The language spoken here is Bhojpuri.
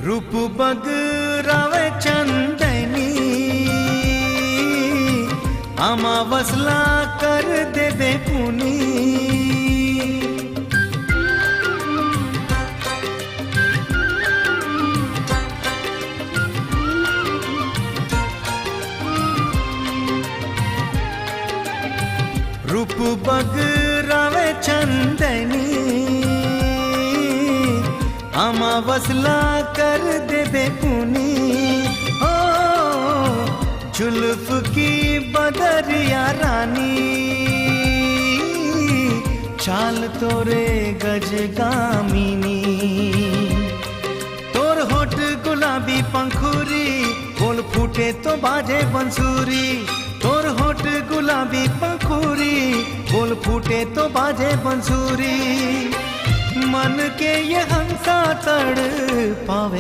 रूप बगरावे चंदनी अमावसला कर दे बेकुनी रूप बगरावे चंदनी अमावसला कर दे बेकुनी ओ जुल्फ की बदरिया रानी चाल तोरे गजगामिनी तोर होठ गुलाबी पंखुरी बोल फूटे तो बाजे बंसुरी तोर होठ गुलाबी पंखुरी बोल फूटे तो बाजे बंसुरी मन के ये हंसा तड़ पावे।